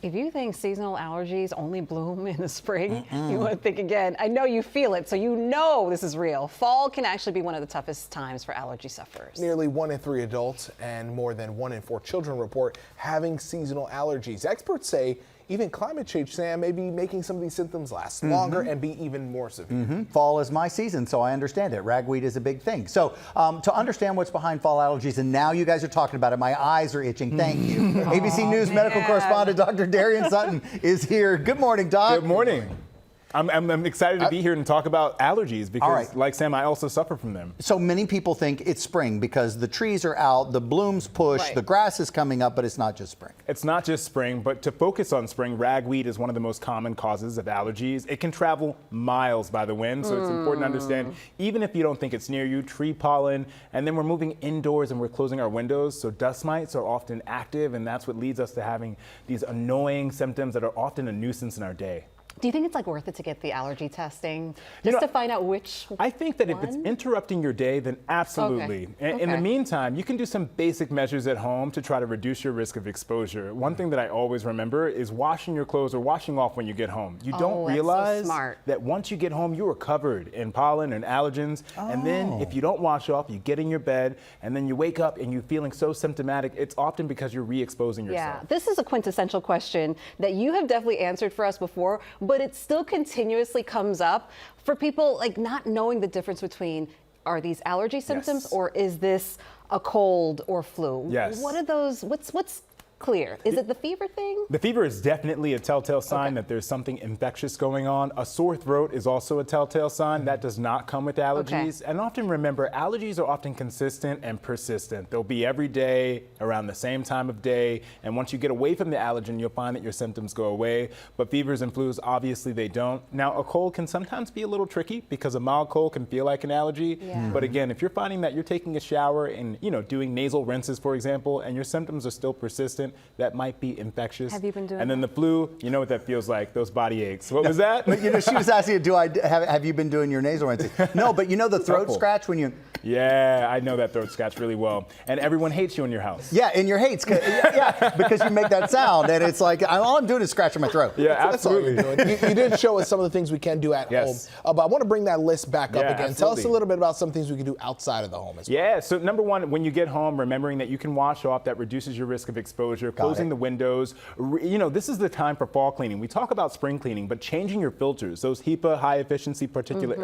If you think seasonal allergies only bloom in the spring, you want to think again. I know you feel it, so you know this is real. Fall can actually be one of the toughest times for allergy sufferers. Nearly 1 in 3 adults and more than 1 in 4 children report having seasonal allergies. Experts say even climate change, Sam, may be making some of these symptoms last longer and be even more severe. Fall is my season, so I understand it. Ragweed is a big thing. So to understand what's behind fall allergies, and now you guys are talking about it, my eyes are itching. Thank you. ABC News medical correspondent Dr. Darien Sutton is here. Good morning, Doc. Good morning. I'm excited to be here and talk about allergies because, like Sam, I also suffer from them. So many people think it's spring because the trees are out, the blooms push, the grass is coming up, but it's not just spring. It's not just spring, but to focus on spring, ragweed is one of the most common causes of allergies. It can travel miles by the wind, so it's important to understand, even if you don't think it's near you, tree pollen, and then we're moving indoors and we're closing our windows, so dust mites are often active, and that's what leads us to having these annoying symptoms that are often a nuisance in our day. Do you think it's worth it to get the allergy testing just to find out which I think that if it's interrupting your day, then absolutely. In the meantime, you can do some basic measures at home to try to reduce your risk of exposure. One thing that I always remember is washing your clothes or washing off when you get home. You don't realize that once you get home, you are covered in pollen and allergens. And then if you don't wash off, you get in your bed and then you wake up and you're feeling so symptomatic. It's often because you're re-exposing yourself. Yeah, this is a quintessential question that you have definitely answered for us before, but it still continuously comes up for people not knowing the difference between, are these allergy symptoms or is this a cold or flu? Yes. What are those, what's clear? Is it the fever thing? The fever is definitely a telltale sign that there's something infectious going on. A sore throat is also a telltale sign. That does not come with allergies. And often remember, allergies are often consistent and persistent. They'll be every day around the same time of day. And once you get away from the allergen, you'll find that your symptoms go away. But fevers and flus, obviously they don't. Now, a cold can sometimes be a little tricky because a mild cold can feel like an allergy. But again, if you're finding that you're taking a shower and doing nasal rinses, for example, and your symptoms are still persistent, that might be infectious. Have you been doing And then the flu, you know what that feels like, those body aches. What was that? But she was asking, have you been doing your nasal rinsing? No, but the throat scratch when you... Yeah, I know that throat scratch really well. And everyone hates you in your house. Yeah, in your hates, because you make that sound, and it's like, all I'm doing is scratching my throat. Yeah, absolutely. That's all you're doing. You did show us some of the things we can do at home, but I want to bring that list back up again. Absolutely. Tell us a little bit about some things we can do outside of the home as well. Yeah, so number one, when you get home, remembering that you can wash off, that reduces your risk of exposure, closing the windows. This is the time for fall cleaning. We talk about spring cleaning, but changing your filters, those HEPA, high efficiency particulate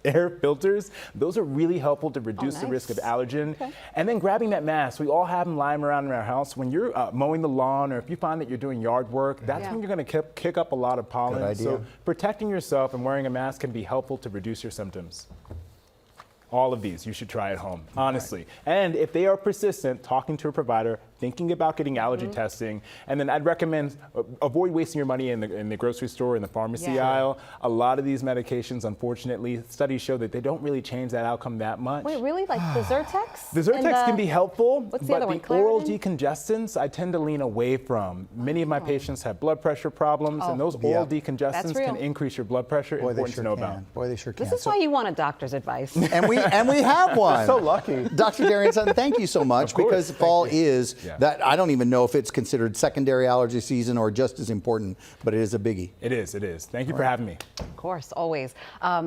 air filters, those are really helpful to reduce the risk of allergen. And then grabbing that mask. We all have them lying around in our house. When you're mowing the lawn, or if you find that you're doing yard work, that's when you're going to kick up a lot of pollen. Good idea. So protecting yourself and wearing a mask can be helpful to reduce your symptoms. All of these you should try at home, honestly. And if they are persistent, talking to a provider, thinking about getting allergy testing, and then I'd recommend avoid wasting your money in the grocery store, in the pharmacy aisle. A lot of these medications, unfortunately, studies show that they don't really change that outcome that much. Wait, really? Like the Zyrtex? The Zyrtex can be helpful, what's but the other one? oral decongestants I tend to lean away from. Many of my patients have blood pressure problems, and those oral decongestants can increase your blood pressure. Important to know about. Boy, they sure can. This is why you want a doctor's advice. And we have one. So lucky. Dr. Darien Sutton, thank you so much, because fall is that, I don't even know if it's considered secondary allergy season or just as important, but it is a biggie. It is. Thank you for having me. Of course, always.